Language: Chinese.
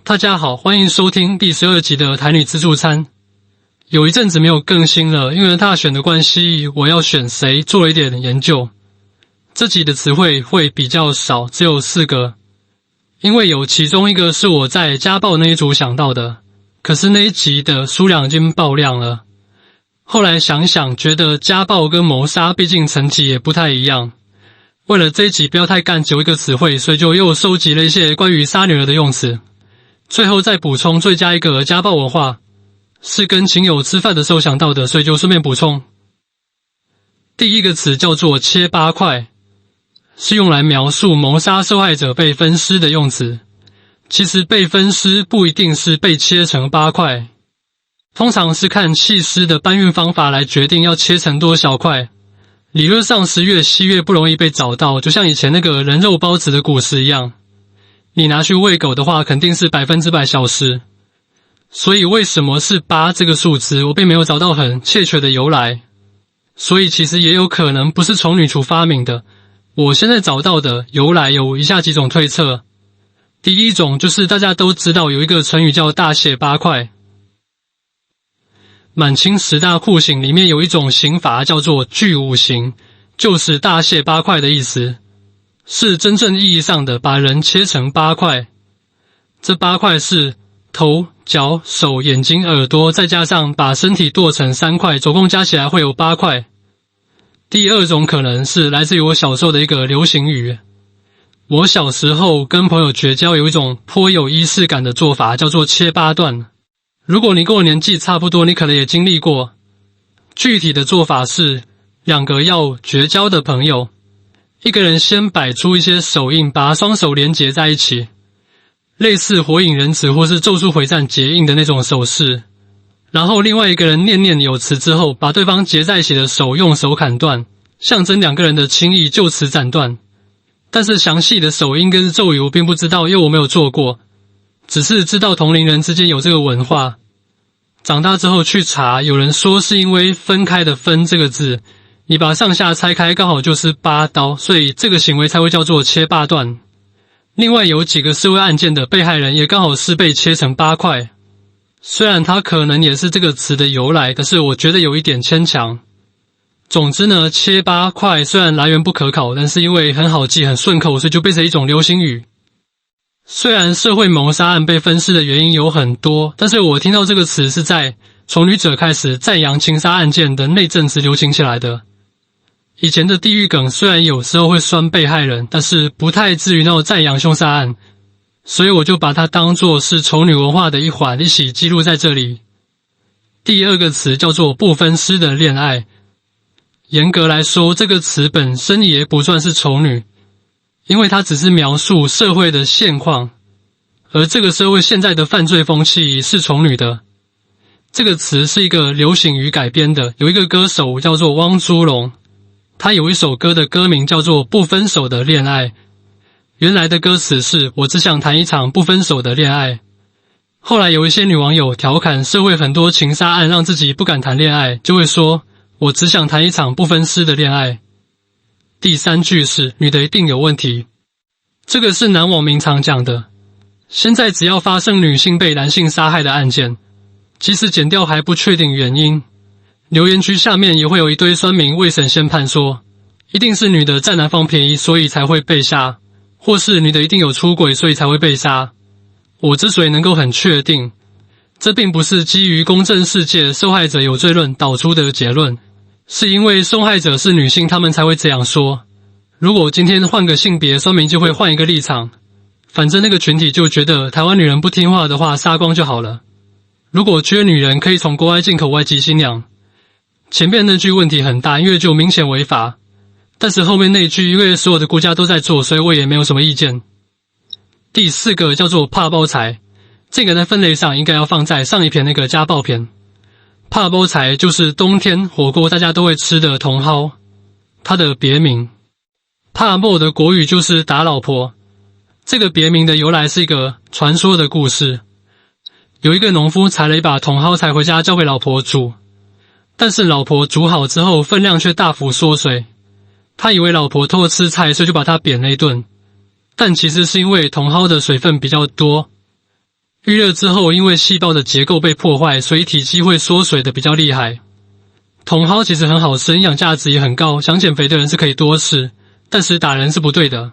大家好，欢迎收听第12集的台女自助餐。有一阵子没有更新了，因为大选的关系，我要选谁做了一点研究。这集的词汇会比较少，只有4个，因为有其中一个是我在家暴那一组想到的，可是那一集的数量已经爆量了。后来想想，觉得家暴跟谋杀毕竟层级也不太一样。为了这一集不要太干只有一个词汇，所以就又收集了一些关于杀女儿的用词。最后再补充追加一个家暴文化，是跟亲友吃饭的时候想到的，所以就顺便补充。第一个词叫做切8块，是用来描述谋杀受害者被分尸的用词。其实被分尸不一定是被切成8块，通常是看弃尸的搬运方法来决定要切成多小块。理论上是越细越不容易被找到，就像以前那个人肉包子的故事一样。你拿去喂狗的话，肯定是100%消失。所以为什么是8这个数字，我并没有找到很确切的由来。所以其实也有可能不是从女厨发明的。我现在找到的由来有以下几种推测。第一种就是大家都知道有一个成语叫大卸8块。满清10大酷刑里面有一种刑罚叫做锯5刑，就是大卸8块的意思，是真正意义上的把人切成8块。这8块是头、脚、手、眼睛、耳朵，再加上把身体剁成3块，总共加起来会有8块。第二种可能是来自于我小时候的一个流行语。我小时候跟朋友绝交，有一种颇有仪式感的做法，叫做切8段。如果你跟我年纪差不多，你可能也经历过。具体的做法是，2个要绝交的朋友，一个人先摆出一些手印，把双手连结在一起，类似火影忍者或是咒术回战结印的那种手势。然后另外一个人念念有词之后，把对方结在一起的手用手砍断，象征2个人的情谊就此斩断。但是详细的手印跟咒语我并不知道，因为我没有做过，只是知道同龄人之间有这个文化。长大之后去查，有人说是因为分开的分这个字，你把上下拆开刚好就是8刀，所以这个行为才会叫做切8段。另外有几个社会案件的被害人也刚好是被切成8块，虽然它可能也是这个词的由来，可是我觉得有一点牵强。总之呢，切8块虽然来源不可考，但是因为很好记很顺口，所以就变成一种流行语。虽然社会谋杀案被分尸的原因有很多，但是我听到这个词是在从女者开始赞扬情杀案件的那阵子流行起来的。以前的地狱梗虽然有时候会酸被害人，但是不太至于那种赞扬凶杀案，所以我就把它当作是丑女文化的一环，一起记录在这里。第二个词叫做不分尸的恋爱。严格来说，这个词本身也不算是丑女，因为它只是描述社会的现况，而这个社会现在的犯罪风气是丑女的。这个词是一个流行语改编的，有一个歌手叫做汪苏泷，他有一首歌的歌名叫做不分手的恋爱。原来的歌词是我只想谈一场不分手的恋爱。后来有一些女网友调侃社会很多情杀案让自己不敢谈恋爱，就会说我只想谈一场不分尸的恋爱。第3句是女的一定有问题，这个是男网民常讲的。现在只要发生女性被男性杀害的案件，即使检调还不确定原因，留言区下面也会有一堆酸民未审先判说，一定是女的占男方便宜所以才会被杀，或是女的一定有出轨所以才会被杀。我之所以能够很确定，这并不是基于公正世界受害者有罪论导出的结论，是因为受害者是女性，他们才会这样说。如果今天换个性别，酸民就会换一个立场，反正那个群体就觉得台湾女人不听话的话杀光就好了。如果缺女人可以从国外进口外籍新娘，前面那句问题很大，因为就明显违法，但是后面那句因为所有的国家都在做，所以我也没有什么意见。第4个叫做怕包财，这个在分类上应该要放在上一篇那个家暴篇。怕包财就是冬天火锅大家都会吃的茼蒿，它的别名。怕莫的国语就是打老婆，这个别名的由来是一个传说的故事。有一个农夫采了一把茼蒿柴回家交给老婆煮，但是老婆煮好之后分量却大幅缩水，他以为老婆偷吃菜，所以就把她扁了一顿，但其实是因为茼蒿的水分比较多，预热之后，因为细胞的结构被破坏，所以体积会缩水的比较厉害。茼蒿其实很好吃，营养价值也很高，想减肥的人是可以多吃，但是打人是不对的。